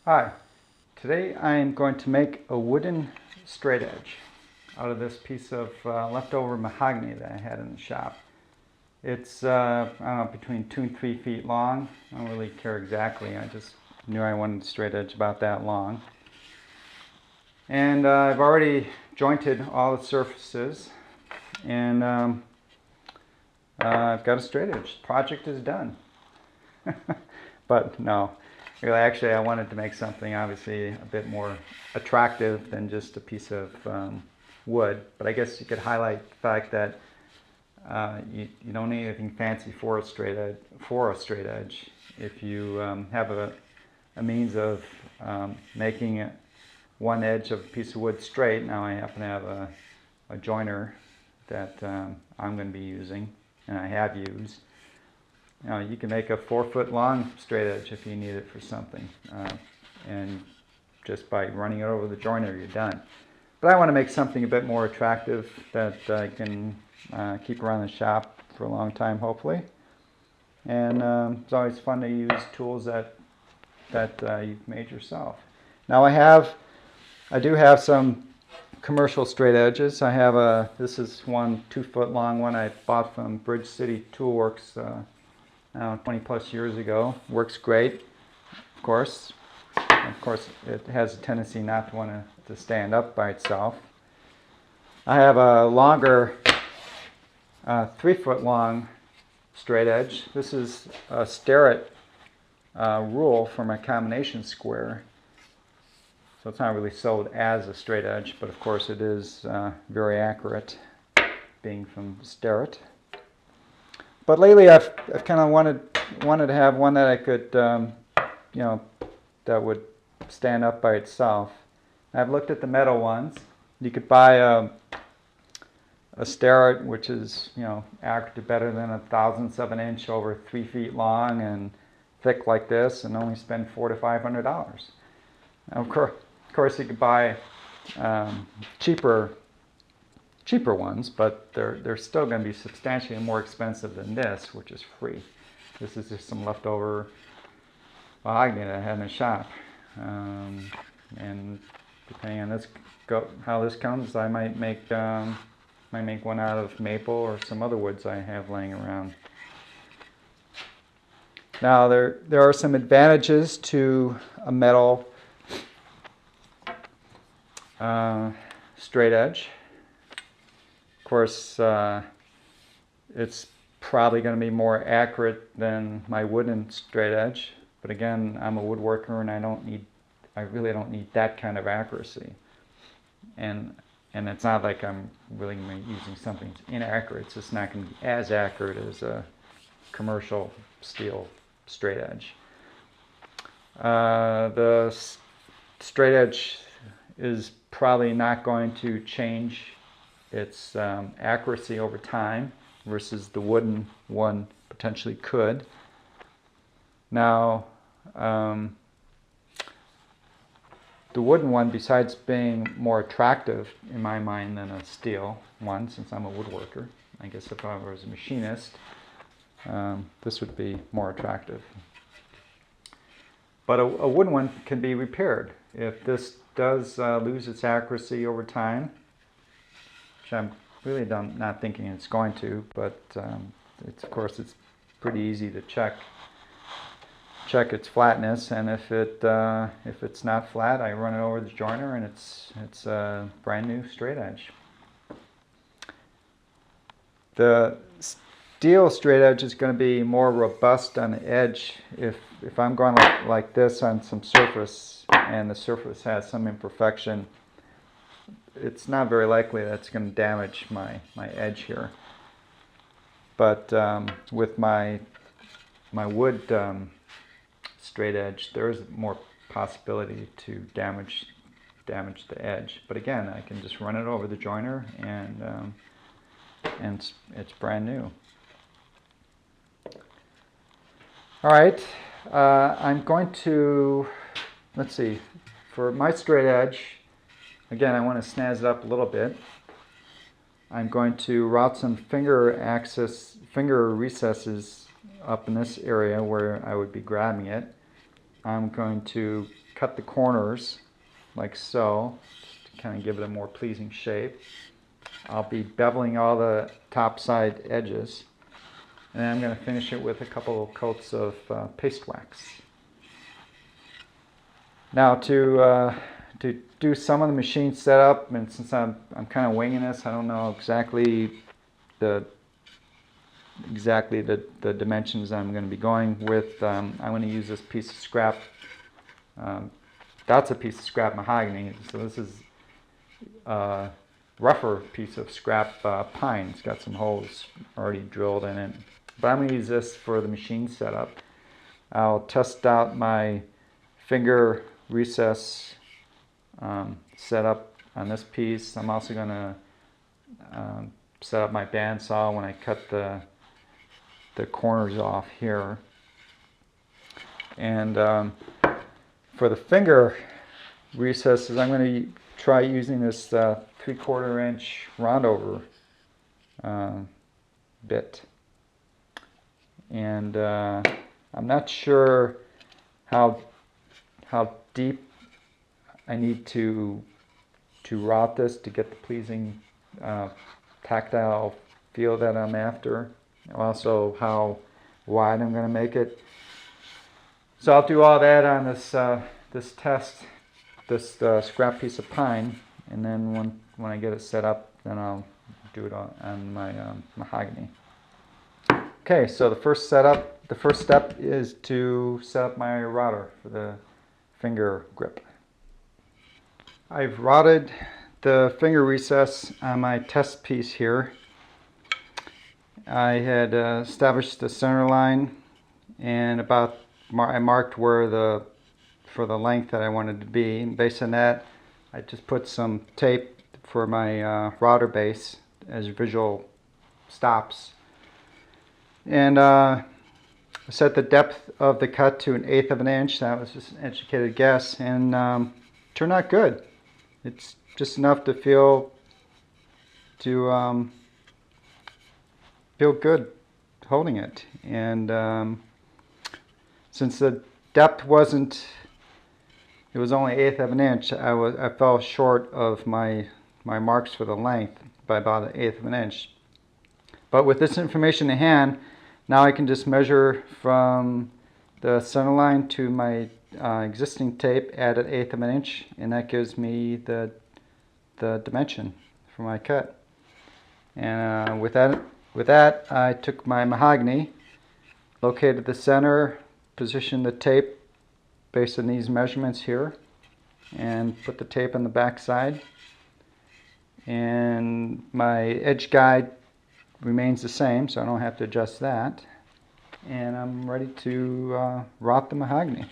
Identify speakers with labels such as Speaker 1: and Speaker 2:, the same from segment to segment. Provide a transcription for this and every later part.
Speaker 1: Hi, today I am going to make a wooden straight edge out of this piece of leftover mahogany that I had in the shop. It's, I don't know, between 2 and 3 feet long. I don't really care exactly, I just knew I wanted a straight edge about that long. And I've already jointed all the surfaces, and I've got a straight edge. Project is done. But no. Really, actually, I wanted to make something obviously a bit more attractive than just a piece of wood. But I guess you could highlight the fact that you don't need anything fancy for a straight edge. If you have a means of making one edge of a piece of wood straight. Now I happen to have a joiner that I'm going to be using, and I have used. You can make a 4-foot long straight edge if you need it for something, and just by running it over the joiner you're done. But I want to make something a bit more attractive that I can keep around the shop for a long time, hopefully. And it's always fun to use tools that you've made yourself. Now I do have some commercial straight edges. I have this is one 2-foot long one I bought from Bridge City Toolworks 20 plus years ago. Works great, of course. Of course, it has a tendency not to want to stand up by itself. I have a longer 3-foot long straight edge. This is a Starrett rule for my combination square. So it's not really sold as a straight edge, but of course it is very accurate, being from Starrett. But lately I've kind of wanted to have one that I could, that would stand up by itself. I've looked at the metal ones. You could buy a Starrett, which is, accurate to better than 1/1000th of an inch over 3 feet long and thick like this, and only spend $400 to $500. Now, of course, you could buy cheaper ones, but they're still going to be substantially more expensive than this, which is free. This is just some leftover mahogany that I had in the shop, and depending on how this comes, I might make one out of maple or some other woods I have laying around. Now there are some advantages to a metal straight edge. Of course, it's probably going to be more accurate than my wooden straight edge. But again, I'm a woodworker, and I really don't need that kind of accuracy. And it's not like I'm really using something that's inaccurate. It's just not going to be as accurate as a commercial steel straight edge. The straight edge is probably not going to change its accuracy over time, versus the wooden one potentially could. Now, the wooden one, besides being more attractive in my mind than a steel one, since I'm a woodworker, I guess if I was a machinist, this would be more attractive. But a wooden one can be repaired. If this does lose its accuracy over time, which I'm really not thinking it's going to, but of course it's pretty easy to check its flatness, and if it's not flat, I run it over the joiner, and it's a brand new straight edge. The steel straight edge is going to be more robust on the edge. If I'm going like this on some surface, and the surface has some imperfection, it's not very likely that's going to damage my edge here. But with my wood straight edge, there is more possibility to damage the edge. But again, I can just run it over the joiner, and it's brand new. All right, I'm going to, let's see, for my straight edge, again, I want to snazz it up a little bit. I'm going to route some finger recesses up in this area where I would be grabbing it. I'm going to cut cut the corners like so, just to kind of give it a more pleasing shape. I'll be beveling all the top side edges, and then I'm going to finish it with a couple of coats of paste wax. Now to do some of the machine setup, and since I'm kind of winging this, I don't know exactly the dimensions I'm going to be going with. I'm going to use this piece of scrap. That's a piece of scrap mahogany. So this is a rougher piece of scrap pine. It's got some holes already drilled in it. But I'm going to use this for the machine setup. I'll test out my finger recess setup on this piece. I'm also going to set up my bandsaw when I cut the corners off here. And for the finger recesses, I'm going to try using this 3/4 inch roundover bit. And I'm not sure how deep I need to route this to get the pleasing tactile feel that I'm after. Also how wide I'm going to make it. So I'll do all that on this scrap piece of pine, and then when I get it set up, then I'll do it on my mahogany. Okay, so the first step is to set up my router for the finger grip. I've routed the finger recess on my test piece here. I had established the center line, and I marked where for the length that I wanted to be. And based on that, I just put some tape for my router base as visual stops. And set the depth of the cut to 1/8 of an inch. That was just an educated guess, and turned out good. It's just enough to feel good holding it. And since the depth wasn't, it was only 1/8 of an inch, I fell short of my marks for the length by about 1/8 of an inch. But with this information in hand, now I can just measure from the center line to my existing tape, add 1/8 of an inch, and that gives me the dimension for my cut. And with that, I took my mahogany, located the center, positioned the tape based on these measurements here, and put the tape on the back side. And my edge guide remains the same, so I don't have to adjust that. And I'm ready to route the mahogany.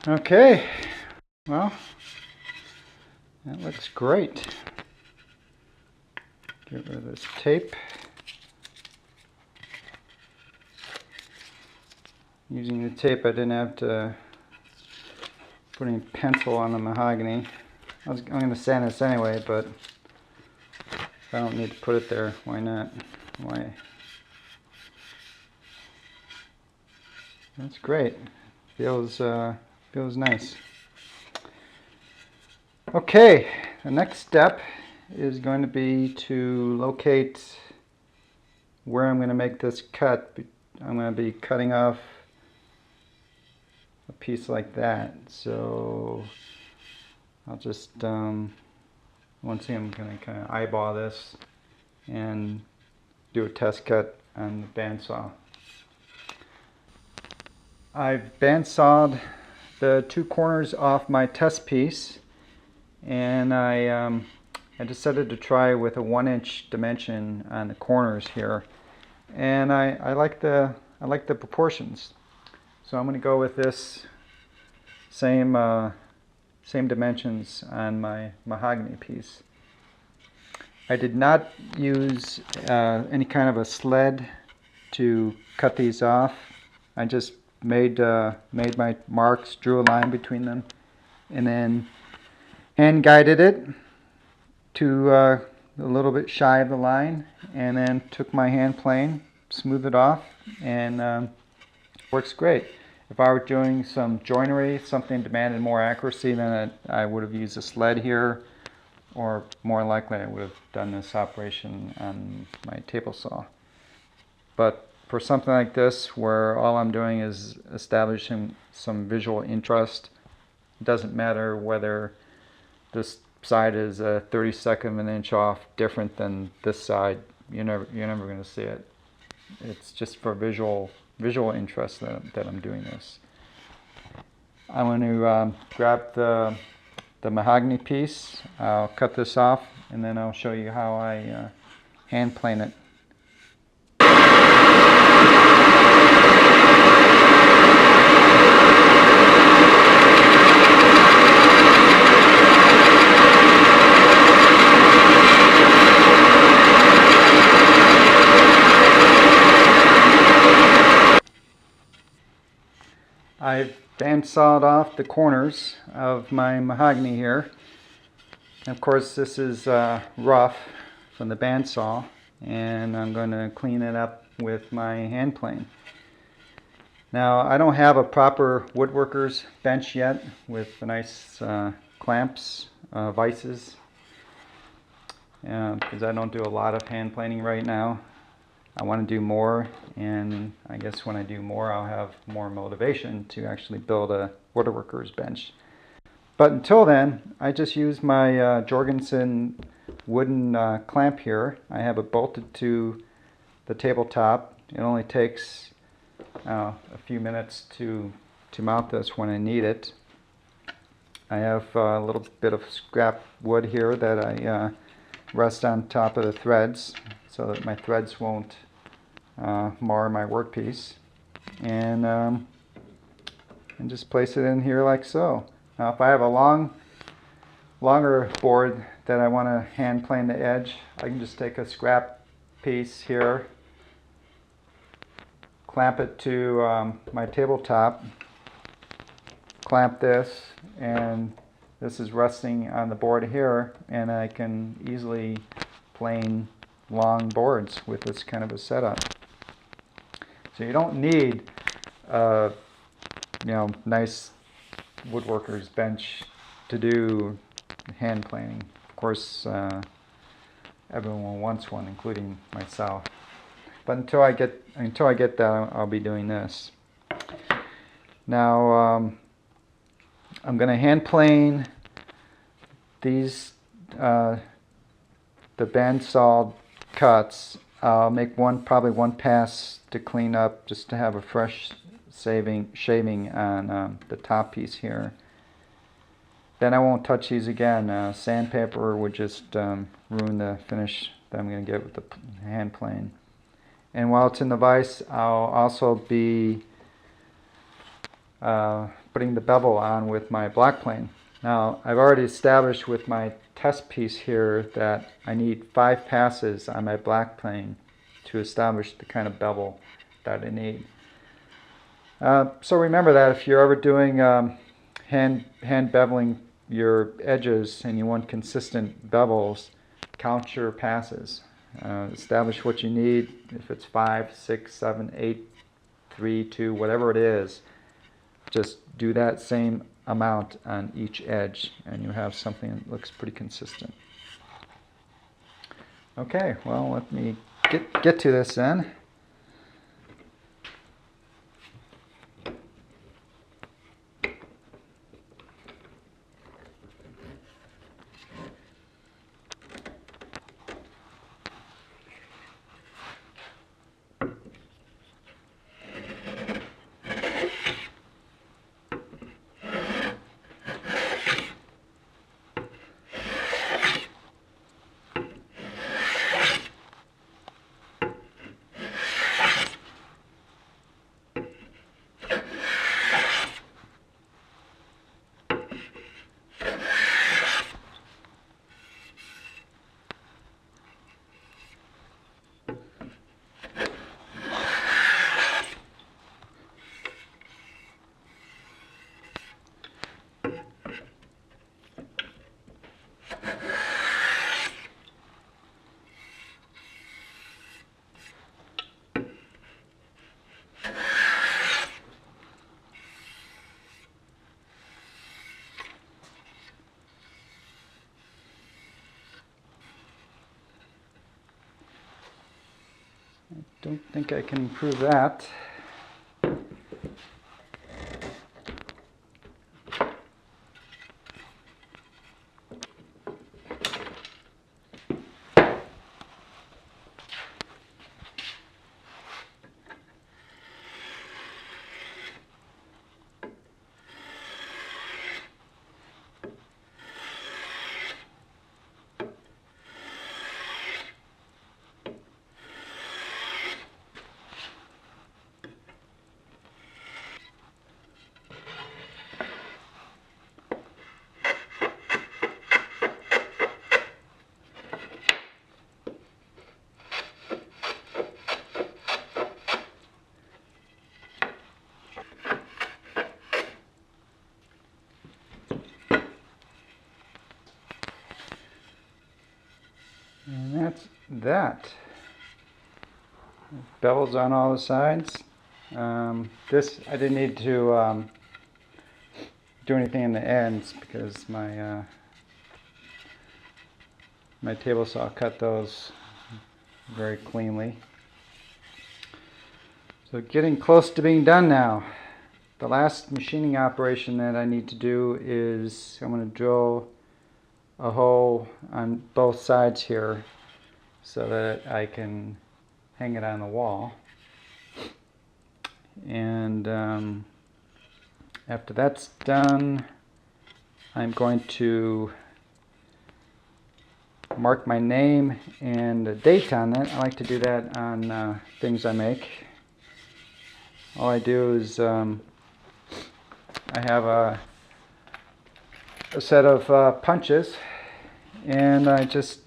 Speaker 1: Okay, Well, that looks great. Get rid of this tape. Using the tape, I didn't have to put any pencil on the mahogany. I'm going to sand this anyway, but if I don't need to put it there, why not? Why? That's great. Feels nice. Okay, the next step is going to be to locate where I'm going to make this cut. I'm going to be cutting off a piece like that. So I'll just, once again, I'm going to kind of eyeball this and do a test cut on the bandsaw. I've bandsawed the two corners off my test piece, and I decided to try with a 1-inch dimension on the corners here, and I like the proportions. So I'm going to go with this same dimensions on my mahogany piece. I did not use any kind of a sled to cut these off. I just made my marks, drew a line between them, and then hand guided it to a little bit shy of the line, and then took my hand plane, smoothed it off, and works great. If I were doing some joinery, something demanded more accuracy, then I would have used a sled here, or more likely I would have done this operation on my table saw. But for something like this, where all I'm doing is establishing some visual interest, it doesn't matter whether this side is a 32nd of an inch off different than this side. You're never going to see it. It's just for visual interest that I'm doing this. I'm going to grab the mahogany piece. I'll cut this off, and then I'll show you how I hand plane it. I've bandsawed off the corners of my mahogany here. And of course, this is rough from the bandsaw, and I'm going to clean it up with my hand plane. Now, I don't have a proper woodworker's bench yet with the nice clamps, vices, because I don't do a lot of hand planing right now. I want to do more, and I guess when I do more, I'll have more motivation to actually build a woodworker's bench. But until then, I just use my Jorgensen wooden clamp here. I have it bolted to the tabletop. It only takes a few minutes to mount this when I need it. I have a little bit of scrap wood here that I rest on top of the threads so that my threads won't mar my workpiece, and just place it in here like so. Now, if I have a longer board that I want to hand plane the edge, I can just take a scrap piece here, clamp it to my tabletop, clamp this, and this is resting on the board here, and I can easily plane long boards with this kind of a setup. So you don't need a nice woodworker's bench to do hand planing. Of course, everyone wants one, including myself. But until I get that, I'll be doing this. Now, I'm going to hand plane these the bandsawed cuts. I'll make probably one pass to clean up, just to have a fresh shaving on the top piece here. Then I won't touch these again. Sandpaper would just ruin the finish that I'm going to get with the hand plane. And while it's in the vise, I'll also be putting the bevel on with my black plane. Now, I've already established with my test piece here that I need 5 passes on my black plane to establish the kind of bevel that I need. So remember that if you're ever doing hand beveling your edges and you want consistent bevels, count your passes. Establish what you need. If it's 5, 6, 7, 8, 3, 2, whatever it is, just do that same amount on each edge and you have something that looks pretty consistent. Okay, well, let me get to this then. Don't think I can improve that. And that's that. Bevels on all the sides. This, I didn't need to do anything in the ends because my my table saw cut those very cleanly. So getting close to being done now. The last machining operation that I need to do is I'm going to drill a hole on both sides here so that I can hang it on the wall. And after that's done, I'm going to mark my name and a date on it. I like to do that on things I make. All I do is I have a set of punches, and I just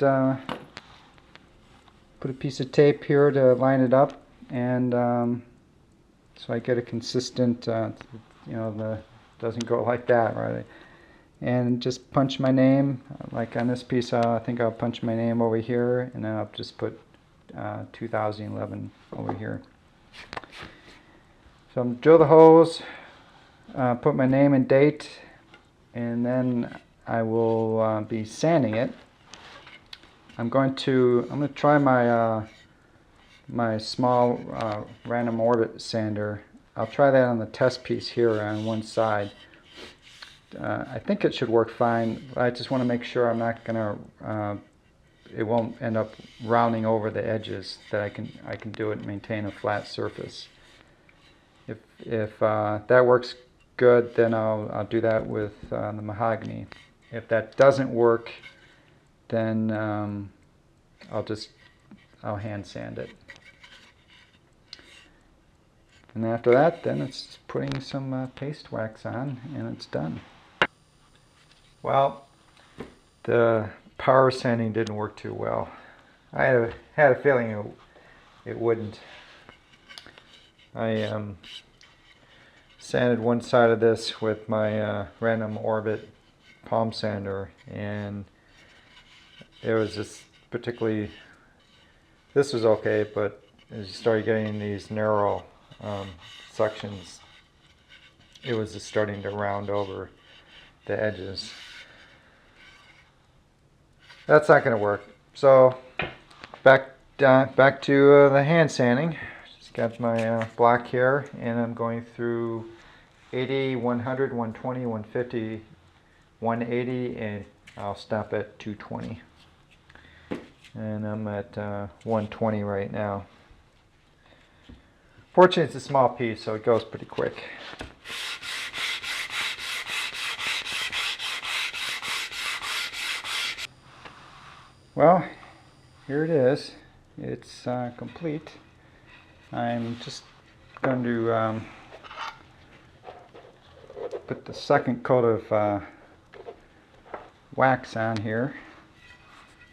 Speaker 1: put a piece of tape here to line it up, and so I get a consistent, you know, doesn't go like that, right? And just punch my name, like on this piece, I think I'll punch my name over here, and then I'll just put 2011 over here. So I'm drill the holes, put my name and date, and then I will be sanding it. I'm going to try my my small random orbit sander. I'll try that on the test piece here on one side. I think it should work fine. I just want to make sure I'm not gonna it won't end up rounding over the edges, that I can do it and maintain a flat surface. If that works good, then I'll do that with the mahogany. If that doesn't work, then I'll hand sand it. And after that, then it's putting some paste wax on, and it's done. Well, the power sanding didn't work too well. I had a feeling it wouldn't. I sanded one side of this with my random orbit palm sander, and it was just particularly, this was okay, but as you started getting these narrow sections, it was just starting to round over the edges. That's not going to work. So back to the hand sanding. Just got my block here, and I'm going through 80, 100, 120, 150, 180, and I'll stop at 220. And I'm at 120 right now. Fortunately, it's a small piece, so it goes pretty quick. Well, here it is. It's complete. I'm just going to put the second coat of wax on here,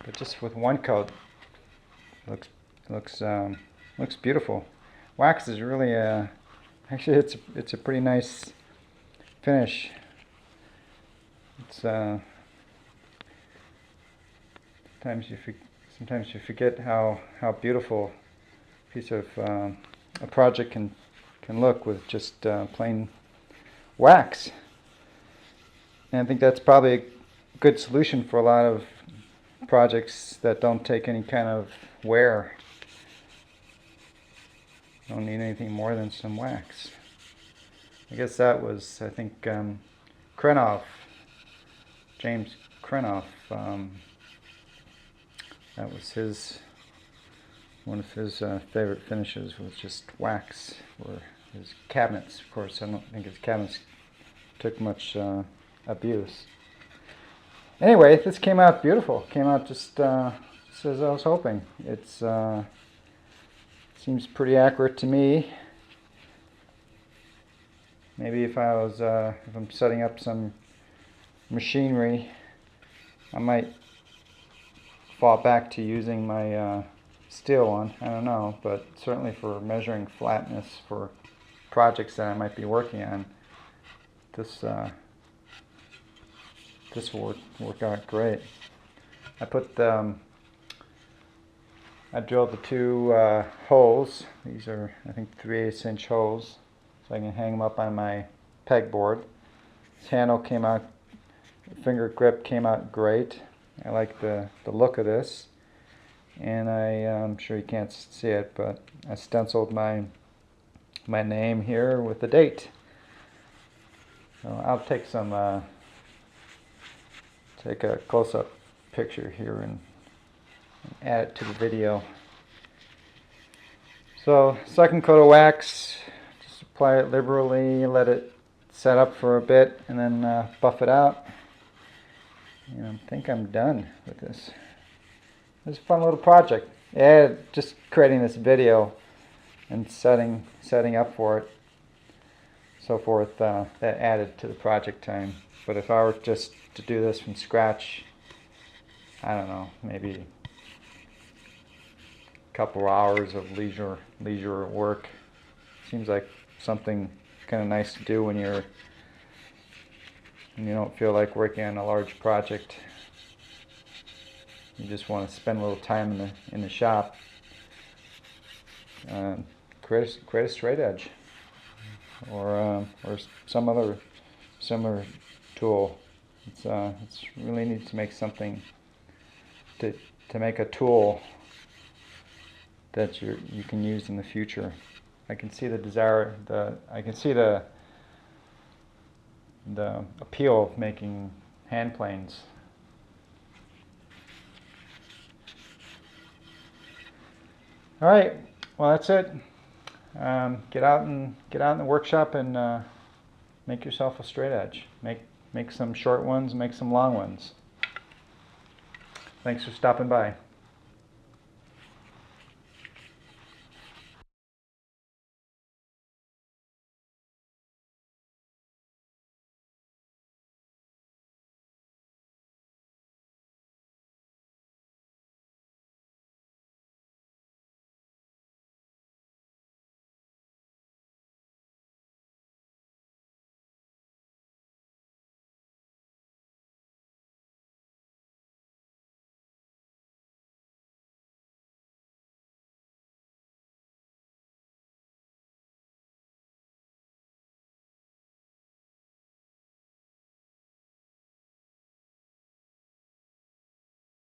Speaker 1: but just with one coat, looks beautiful. Wax is really actually it's a pretty nice finish. It's sometimes you forget how beautiful a piece of a project can look with just plain wax. And I think that's probably a good solution for a lot of projects that don't take any kind of wear. Don't need anything more than some wax. I guess that was, I think, Krenov, James Krenov. That was one of his favorite finishes, was just wax for his cabinets. Of course, I don't think his cabinets took much abuse. Anyway, this came out beautiful. Came out just as I was hoping. It's seems pretty accurate to me. Maybe if I'm setting up some machinery, I might fall back to using my steel one. I don't know, but certainly for measuring flatness for projects that I might be working on, this will work out great. I drilled the two holes. These are, I think, 3/8 inch holes, so I can hang them up on my pegboard. This handle came out, finger grip came out great. I like the look of this, and I'm sure you can't see it, but I stenciled my name here with the date. So I'll take a close-up picture here and add it to the video. So second coat of wax, just apply it liberally, let it set up for a bit, and then buff it out. And I think I'm done with this. It was a fun little project. Yeah, just creating this video and setting up for it, so forth, that added to the project time. But if I were just to do this from scratch, I don't know, maybe a couple hours of leisure work. Seems like something kind of nice to do when you don't feel like working on a large project. You just want to spend a little time in the shop. Create a straight edge, or some other similar tool. It's really neat to make something, to make a tool that you can use in the future. I can see I can see the appeal of making hand planes. All right, well, that's it. Get out in the workshop and make yourself a straight edge. Make some short ones, make some long ones. Thanks for stopping by.